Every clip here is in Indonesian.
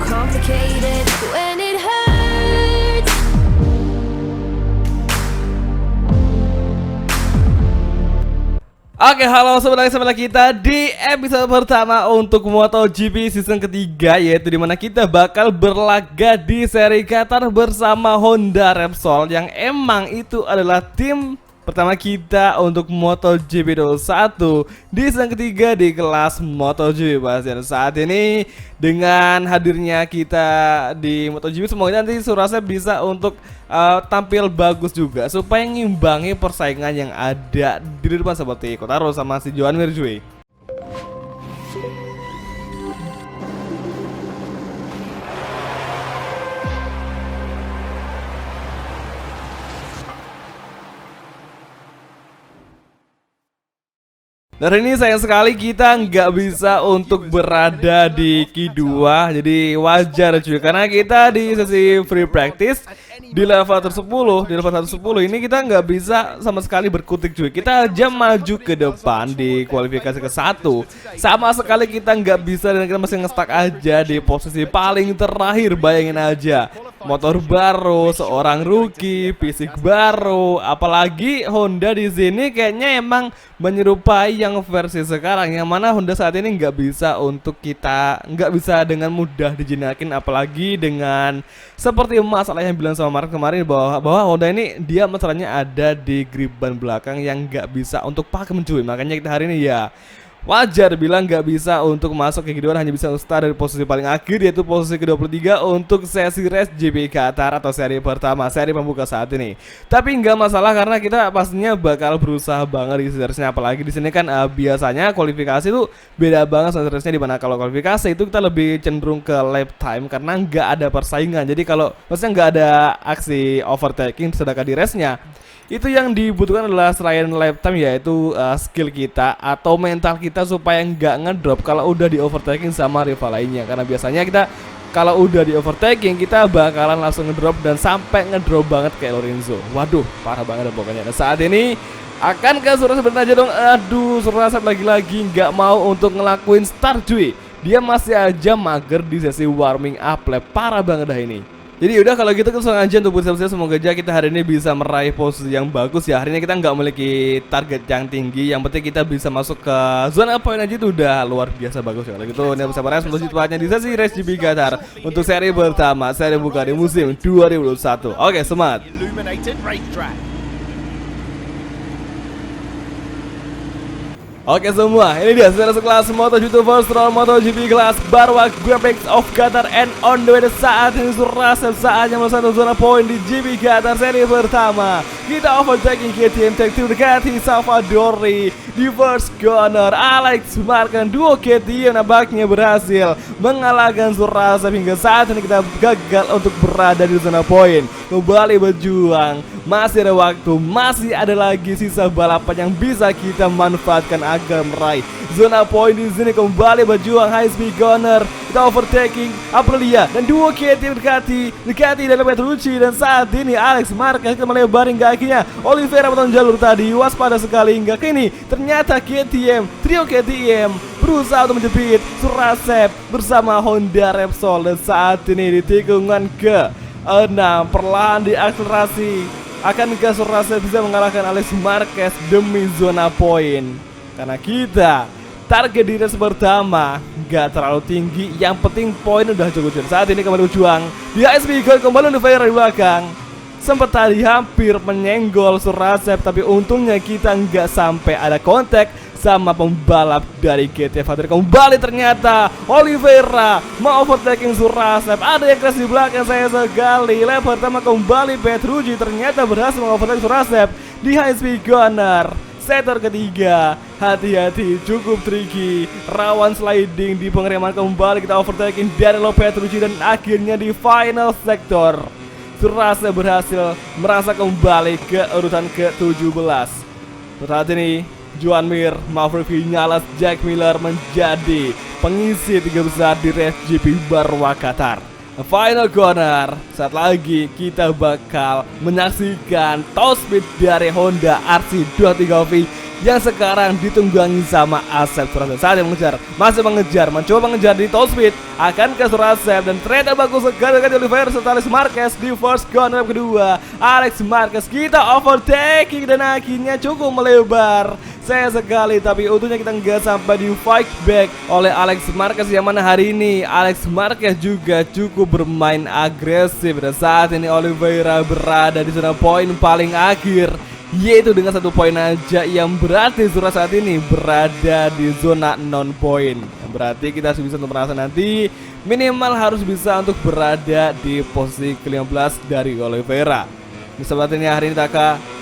complicated when it hurts. Oke, halo sobat kita di episode pertama untuk MotoGP season ketiga, yaitu dimana kita bakal berlaga di seri Qatar bersama Honda Repsol, yang emang itu adalah tim pertama kita untuk MotoGP 21 di season ketiga di kelas MotoGP. Dan saat ini dengan hadirnya kita di MotoGP, semoga nanti Surasep bisa untuk tampil bagus juga supaya ngimbangi persaingan yang ada di depan seperti Kotaro sama si Joan Mir. Dan ini sayang sekali kita nggak bisa untuk berada di Q2, jadi wajar cuy, karena kita di sesi free practice di level 110 ini kita nggak bisa sama sekali berkutik cuy. Kita aja maju ke depan di kualifikasi ke-1, sama sekali kita nggak bisa, dan kita masih nge-stuck aja di posisi paling terakhir. Bayangin aja, motor baru, seorang rookie, fisik baru, apalagi Honda di sini kayaknya emang menyerupai yang versi sekarang, yang mana Honda saat ini nggak bisa untuk kita nggak bisa dengan mudah dijinakin, apalagi dengan seperti masalah yang bilang sama Mark kemarin bahwa Honda ini dia masalahnya ada di grip ban belakang yang nggak bisa untuk pakai mencuy. Makanya kita hari ini ya wajar bilang nggak bisa untuk masuk ke kejuaraan, hanya bisa start dari posisi paling akhir, yaitu posisi ke-23 untuk sesi race GP Qatar atau seri pertama, seri pembuka saat ini. Tapi nggak masalah karena kita pastinya bakal berusaha banget di seriesnya, apalagi di sini kan biasanya kualifikasi tuh beda banget sama seriesnya, di mana kalau kualifikasi itu kita lebih cenderung ke lap time karena nggak ada persaingan. Jadi kalau maksudnya nggak ada aksi overtaking, sedangkan di race-nya itu yang dibutuhkan adalah selain lap time, yaitu skill kita atau mental kita supaya nggak ngedrop kalau udah di overtaking sama rival lainnya. Karena biasanya kita kalau udah di overtaking kita bakalan langsung ngedrop dan sampai ngedrop banget kayak Lorenzo. Waduh, parah banget pokoknya. Nah, saat ini akan ke Surasep aja dong. Aduh, Surasep lagi-lagi nggak mau untuk ngelakuin start cuy. Dia masih aja mager di sesi warming up lap, parah banget dah ini. Jadi udah kalau gitu langsung aja untuk bersiap-siap, semoga aja kita hari ini bisa meraih posisi yang bagus ya. Hari ini kita nggak memiliki target yang tinggi, yang penting kita bisa masuk ke zona poin aja itu udah luar biasa bagus ya. Kalau gitu ini bersama Res menuju tepatnya di sesi race GP Qatar untuk seri pertama, seri buka di musim 2021. Oke, semangat. Oke semua, ini dia secara sekelas MotoGP First Round MotoGP kelas Barwa Grand Prix of Qatar, and on the way saat ini Surasep saatnya masuk zona poin di GP Qatar seri pertama. Kita overtaking KTM Tech 2 dekati Salvadori di first corner. Alex Marquez duo KTM nampaknya berhasil mengalahkan Surasep, hingga saat ini kita gagal untuk berada di zona poin. Kembali berjuang, masih ada waktu, masih ada lagi sisa balapan yang bisa kita manfaatkan agar meraih zona poin di sini. Kembali berjuang, high speed corner, kita overtaking Aprilia dan duo KTM dekati dan Petrucci, dan saat ini Alex Marquez kita melebarin kakinya. Oliveira potong jalur tadi, waspada sekali hingga kini ternyata trio KTM berusaha untuk menjepit Surasep bersama Honda Repsol, dan saat ini di tikungan ke-6 perlahan diakselerasi. Akankah Surasep bisa mengalahkan Alex Marquez demi zona poin? Karena kita target di race pertama gak terlalu tinggi, yang penting poin udah cukup. Saat ini kembali berjuang di HSP kembali Oliveira di belakang. Sempat tadi hampir menyenggol Surasep, tapi untungnya kita nggak sampai ada kontak sama pembalap dari GT Factory. Kembali ternyata Oliveira mau overtaking Surasep, ada yang crash di belakang saya sekali. Lap pertama kembali Petrucci ternyata berhasil mengovertaking Surasep di high speed corner. Sektor ketiga, hati-hati, cukup tricky, rawan sliding di pengereman. Kembali kita overtaking dari Petrucci, dan akhirnya di final sektor Surasep berhasil merasa kembali ke urutan ke-17. Saat ini Joan Mir, Maverick Vinales, Jack Miller menjadi pengisi tiga besar di race GP Barwa Qatar. Final corner, saat lagi kita bakal menyaksikan top speed dari Honda RC23V yang sekarang ditunggangi sama Asep Surasep. Saat yang masih mengejar, mencoba mengejar di top speed, akan ke Surasep dan ternyata bagus sekali dari Oliveira serta Alex Marquez di first corner kedua. Alex Marquez kita overtaking dan akhirnya cukup melebar. Sayang sekali, tapi untungnya kita nggak sampai di fight back oleh Alex Marquez, yang mana hari ini Alex Marquez juga cukup bermain agresif. Dan saat ini Oliveira berada di zona poin paling akhir, yaitu dengan 1 poin aja, yang berarti Sura saat ini berada di zona non poin. Berarti kita harus bisa untuk merasa nanti minimal harus bisa untuk berada di posisi ke-15 dari Oliveira. Saat ini hari ini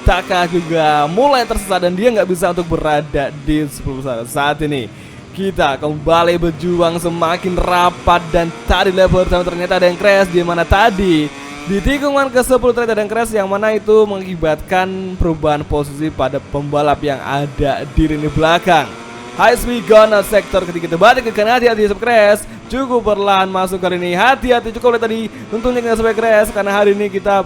Taka juga mulai tersesat dan dia nggak bisa untuk berada di 10 besar. Saat ini kita kembali berjuang semakin rapat dan tadi level pertama ternyata ada yang crash, di mana tadi di tikungan ke-10 ternyata ada yang crash, yang mana itu mengakibatkan perubahan posisi pada pembalap yang ada di lini belakang. High speed gunner sektor ketika kita balik ke kanan, hati-hati crash, cukup perlahan masuk kali ini, hati-hati cukup lihat tadi, tentunya nggak sampai crash karena hari ini kita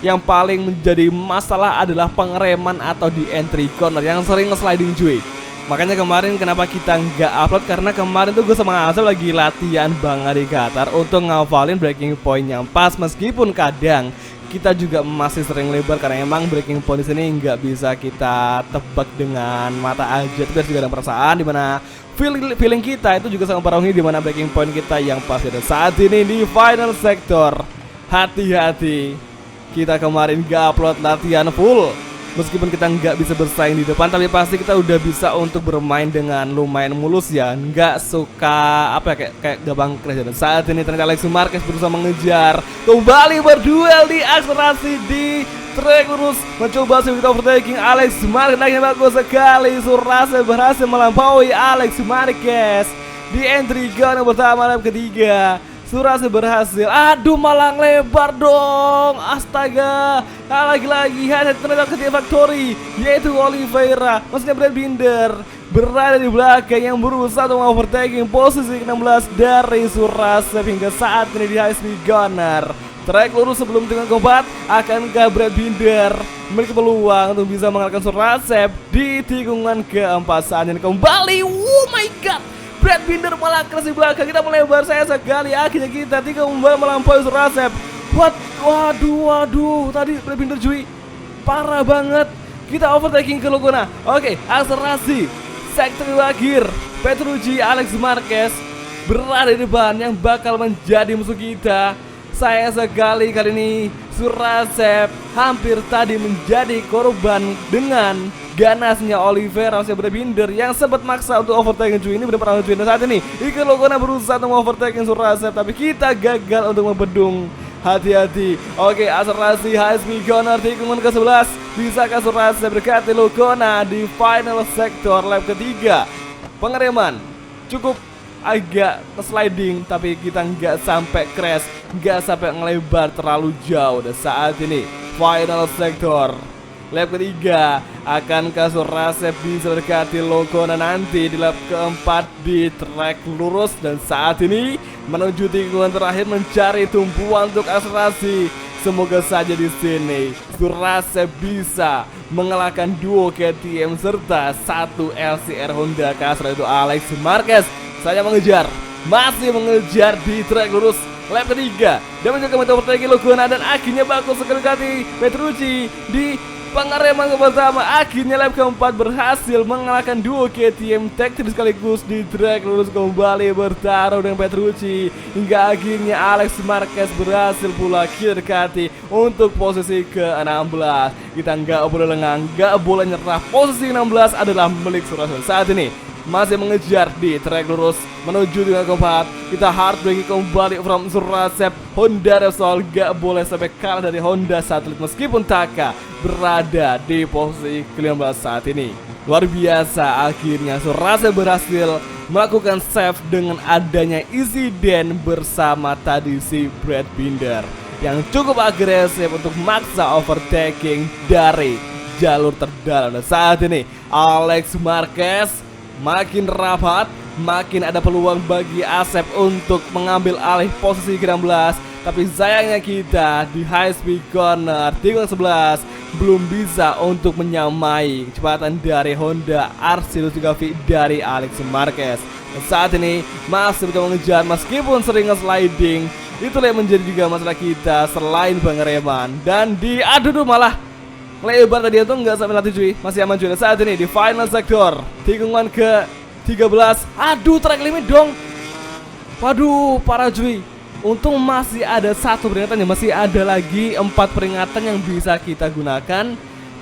yang paling menjadi masalah adalah pengereman atau di entry corner yang sering nge-sliding cuy. Makanya kemarin kenapa kita nggak upload, karena kemarin tuh gue sama Asep lagi latihan banget di Qatar untuk ngafalin breaking point yang pas, meskipun kadang kita juga masih sering lebar karena emang breaking point di sini nggak bisa kita tebak dengan mata aja, tapi juga ada perasaan dimana feeling kita itu juga sangat mempengaruhi dimana breaking point kita yang pas. Dan saat ini di final sector, hati-hati, kita kemarin gak upload latihan full, meskipun kita nggak bisa bersaing di depan, tapi pasti kita udah bisa untuk bermain dengan lumayan mulus ya, nggak suka apa ya, kayak gampang crash. Dan saat ini ternyata Alex Marquez berusaha mengejar, kembali berduel di akselerasi di track lurus, mencoba sedikit overtaking Alex Marquez, naiknya bagus sekali. Surasep berhasil melampaui Alex Marquez di entry gun yang pertama lap ketiga. Surasep berhasil, aduh malah lebar dong, astaga. Nah, lagi-lagi ada ternyata ketiga factory, yaitu Oliveira, maksudnya Brad Binder, berada di belakang yang berusaha untuk overtaking posisi ke-16 dari Surasep hingga saat ini di high speed gunner. Track lurus sebelum tikungan keempat, akankah Brad Binder memiliki peluang untuk bisa mengalahkan Surasep di tikungan keempat? Saat ini kembali, oh my god, Brad Binder malah keras di belakang, kita melebar saya sekali. Akhirnya kita tiga melampaui Surasep. Waduh, tadi Brad Binder cuy, parah banget. Kita overtaking ke Logona. Oke, akselerasi sektor akhir, Petrucci, Alex Marquez berada di depan yang bakal menjadi musuh kita. Sayang sekali kali ini Surasep hampir tadi menjadi korban dengan ganasnya Oliveira, Brad Binder yang sempat maksa untuk overtaking cuy. Ini benar-benar cuy. Saat ini Iker Logona berusaha untuk overtaking Surasep, tapi kita gagal untuk membendung. Hati-hati. Oke, akselerasi high speed gunner tikungan ke-11. Bisakah Surasep berkati Logona di final sektor lap ketiga? Pengereman cukup agak sliding, tapi kita nggak sampai crash, nggak sampai ngelebar terlalu jauh. Dan saat ini final sektor lap ketiga, akankah Surasep bisa mendekati Logona nanti di lap keempat di track lurus? Dan saat ini menuju tikungan terakhir mencari tumpuan untuk akselerasi. Semoga saja di sini Surasep bisa mengalahkan duo KTM serta satu LCR Honda Castro, itu Alex Marquez. Saya masih mengejar di track lurus lap ketiga dan mencoba overtaking Logona, dan akhirnya bagus sekali Petrucci di pengereman pertama. Akhirnya lap keempat berhasil mengalahkan duo KTM Tech 3 sekaligus di track lurus, kembali bertaruh dengan Petrucci hingga akhirnya Alex Marquez berhasil pula kita dekati untuk posisi ke-16. Kita nggak boleh lengah, nggak boleh nyerah. Posisi 16 adalah milik Surasep. Saat ini masih mengejar di track lurus menuju dengan keempat. Kita hard breaking kembali from Surasep. Honda Repsol gak boleh sampai kalah dari Honda Satelit, meskipun Taka berada di posisi ke-15 saat ini. Luar biasa, akhirnya Surasep berhasil melakukan save dengan adanya insiden bersama tadi si Brad Binder yang cukup agresif untuk maksa overtaking dari jalur terdalam. Dan saat ini Alex Marquez makin rapat, makin ada peluang bagi Asep untuk mengambil alih posisi ke-16. Tapi sayangnya kita di high speed corner tikungan 11 belum bisa untuk menyamai kecepatan dari Honda RC2 dari Alex Marquez. Dan saat ini masih bisa mengejar meskipun sering sliding. Itulah yang menjadi juga masalah kita selain pengereman. Dan diadu malah lebar tadi itu nggak sampai latih cuy, masih aman cuy. Dan saat ini di final sektor tikungan ke 13. Aduh, track limit dong. Waduh, parah cuy. Untung masih ada satu peringatan ya, masih ada lagi 4 peringatan yang bisa kita gunakan.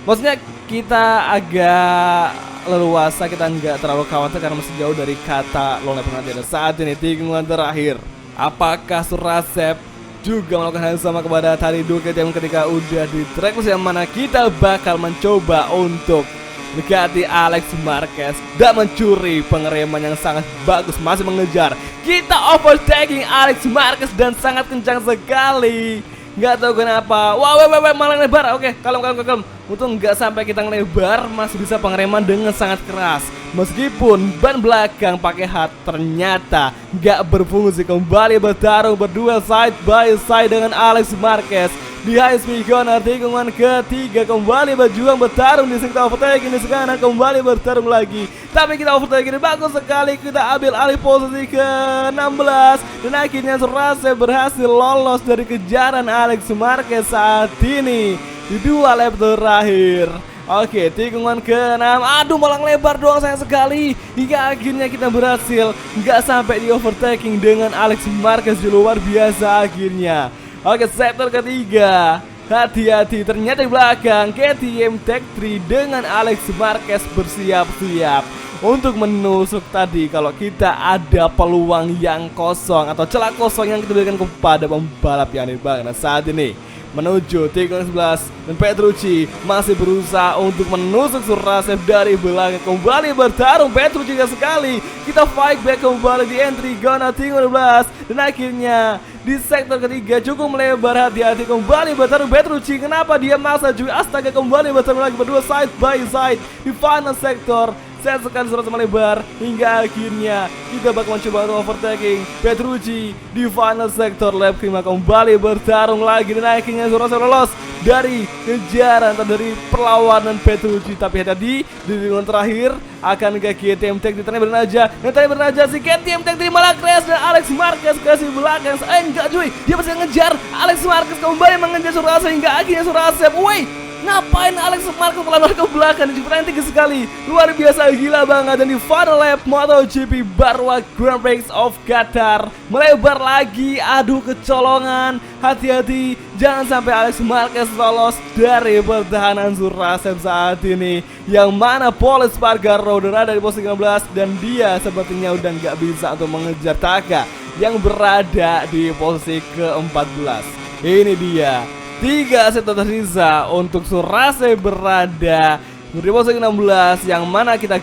Maksudnya kita agak leluasa, kita nggak terlalu khawatir karena masih jauh dari kata long lap penalti. Dan saat ini tikungan terakhir, apakah Surasep juga melakukan hal yang sama kepada tadi KTM ketika udah di track yang mana kita bakal mencoba untuk mendekati Alex Marquez dan mencuri pengereman yang sangat bagus, masih mengejar. Kita overtaking Alex Marquez dan sangat kencang sekali. Nggak tahu kenapa. Wah, malah lebar. Oke, kalem. Untung nggak sampai kita ngelebar, masih bisa pengereman dengan sangat keras. Meskipun ban belakang pakai hard ternyata nggak berfungsi, kembali bertarung berdua side by side dengan Alex Marquez di high speed corner tikungan ketiga. Kembali berjuang bertarung di sektor overtaking. Ini sekarang kembali bertarung lagi, tapi kita overtaking bagus sekali. Kita ambil alih posisi ke-16 dan akhirnya Surasep berhasil lolos dari kejaran Alex Marquez saat ini di 2 lap terakhir. Oke, tikungan ke-6. Aduh, malah lebar doang sayang sekali. Hingga akhirnya kita berhasil nggak sampai di overtaking dengan Alex Marquez. Di luar biasa akhirnya. Oke, sektor ketiga. Hati-hati, ternyata di belakang KTM Tech 3 dengan Alex Marquez bersiap-siap untuk menusuk tadi kalau kita ada peluang yang kosong atau celah kosong yang kita berikan kepada pembalap yang di belakang. Nah, saat ini menuju tikungan 11 dan Petrucci masih berusaha untuk menusuk Surasep dari belakang. Kembali bertarung Petrucci sekali. Kita fight back kembali di entry corner tikungan 12 dan akhirnya di sektor ketiga cukup melebar. Hati-hati, kembali bertarung Petrucci. Kenapa dia masa cuy? Astaga, kembali bertarung lagi berdua side by side di final sektor. Saya sekali Surasep melebar hingga akhirnya kita bakal mencoba untuk overtaking Petrucci di final sektor lap 5. Kembali bertarung lagi dan akhirnya Surasep lolos dari kejaran atau dari perlawanan Petrucci. Tapi tadi di tikungan terakhir akan ke KTM Tech 3 bernaja dan tadi bernaja si KTM Tech 3 malah crash dan Alex Marquez kasih belakang. Enggak cuy, dia masih ngejar. Alex Marquez kembali mengejar Surasep hingga akhirnya Surasep, woi, ngapain Alex Marquez pelan ke belakang? Cipratan tinggi sekali, luar biasa, gila banget. Dan di final lap MotoGP Barwa Grand Prix of Qatar melebar lagi. Aduh, kecolongan. Hati-hati, jangan sampai Alex Marquez lolos dari pertahanan Surasep saat ini, yang mana Paul Espargaro berada di posisi 15 dan dia sepertinya udah nggak bisa untuk mengejar Taka yang berada di posisi ke-14. Ini dia 3 set tersisa untuk Surasep berada di posisi 16, yang mana kita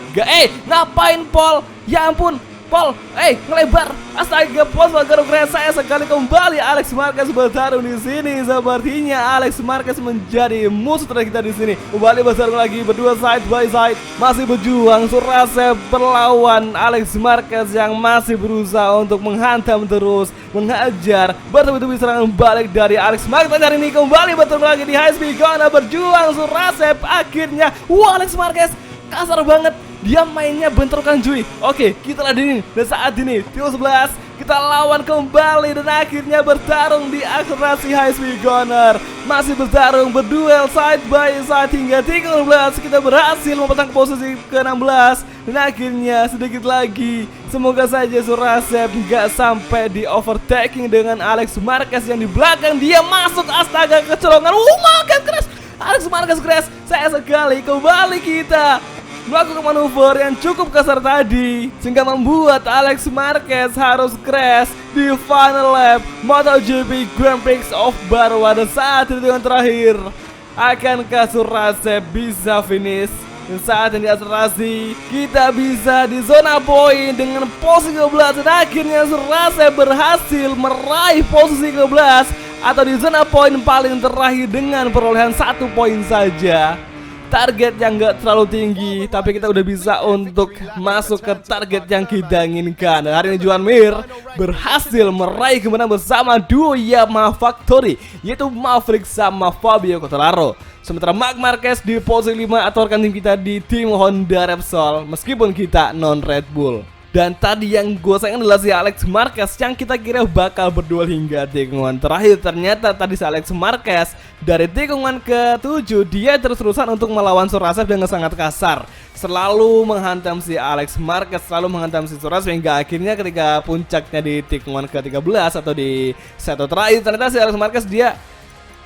ngapain Paul? Ya ampun, Paul, ngelebar. Astaga, Paul Espargaro keren saya sekali. Kembali Alex Marquez bertarung di sini. Sepertinya Alex Marquez menjadi musuh terakhir kita di sini. Kembali bertarung lagi berdua side by side, masih berjuang. Surasep berlawan Alex Marquez yang masih berusaha untuk menghantam terus, menghajar bertubi-tubi serangan balik dari Alex Marquez. Hari ini kembali bertarung lagi di high speed corner berjuang Surasep. Akhirnya, Alex Marquez kasar banget. Dia mainnya bentrokan cuy. Oke, kita ladenin. Dan saat ini tikungan 11 kita lawan kembali dan akhirnya bertarung di akselerasi high speed corner. Masih bertarung berduel side by side hingga tikungan 11 kita berhasil mempertahankan posisi ke-16 dan akhirnya sedikit lagi semoga saja Surasep nggak sampai di overtaking dengan Alex Marquez yang di belakang dia masuk. Astaga, kecolongan. Makan crash. Alex Marquez crash. Saya sekali kembali kita melakukan manuver yang cukup kasar tadi sehingga membuat Alex Marquez harus crash di final lap MotoGP Grand Prix of Barwa. Dan saat itu yang terakhir, akankah Surasep bisa finish? Dan saat yang diakselerasi kita bisa di zona poin dengan posisi 12 dan akhirnya Surasep berhasil meraih posisi 12 atau di zona poin paling terakhir dengan perolehan 1 poin saja. Target yang gak terlalu tinggi, tapi kita udah bisa untuk masuk ke target yang kita inginkan. Dan hari ini Joan Mir berhasil meraih kemenangan bersama duo Yamaha Factory, yaitu Maverick sama Fabio Quartararo. Sementara Marc Marquez di posisi 5 atau rekan tim kita di tim Honda Repsol meskipun kita non Red Bull. Dan tadi yang gue sayang adalah si Alex Marquez yang kita kira bakal berduel hingga tikungan terakhir. Ternyata tadi si Alex Marquez dari tikungan ke-7 dia terus-terusan untuk melawan Sorashev dengan sangat kasar. Selalu menghantam si Alex Marquez, selalu menghantam si Sorashev hingga akhirnya ketika puncaknya di tikungan ke-13 atau di set terakhir ternyata si Alex Marquez dia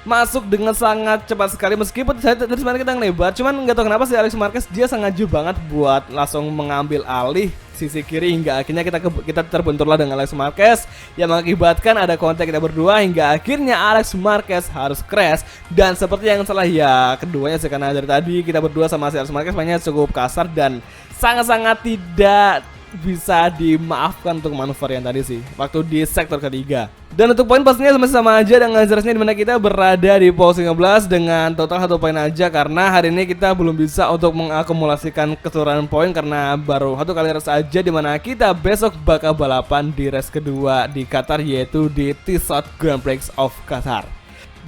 masuk dengan sangat cepat sekali meskipun tadi sebenarnya kita ngelebar, cuman nggak tahu kenapa si Alex Marquez dia sangat jauh banget buat langsung mengambil alih sisi kiri hingga akhirnya kita terbenturlah dengan Alex Marquez yang mengakibatkan ada kontak kita berdua hingga akhirnya Alex Marquez harus crash. Dan seperti yang salah ya keduanya sih, karena dari tadi kita berdua sama si Alex Marquez mainnya cukup kasar dan sangat-sangat tidak bisa dimaafkan untuk manuver yang tadi sih waktu di sektor ketiga. Dan untuk poin pastinya masih sama aja dengan jelasnya, dimana kita berada di posisi 15 dengan total 1 poin aja karena hari ini kita belum bisa untuk mengakumulasikan keseluruhan poin karena baru 1 kali race aja, dimana kita besok bakal balapan di race kedua di Qatar yaitu di Tissot Grand Prix of Qatar.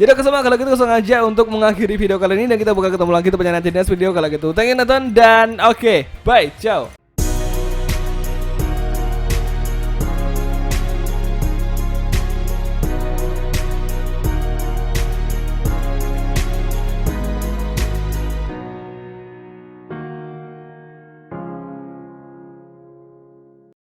Jadi oke semua, kalau gitu langsung aja untuk mengakhiri video kali ini dan kita bakal ketemu lagi untuk nanti next video kalau gitu. Thank you nonton dan oke, bye, ciao.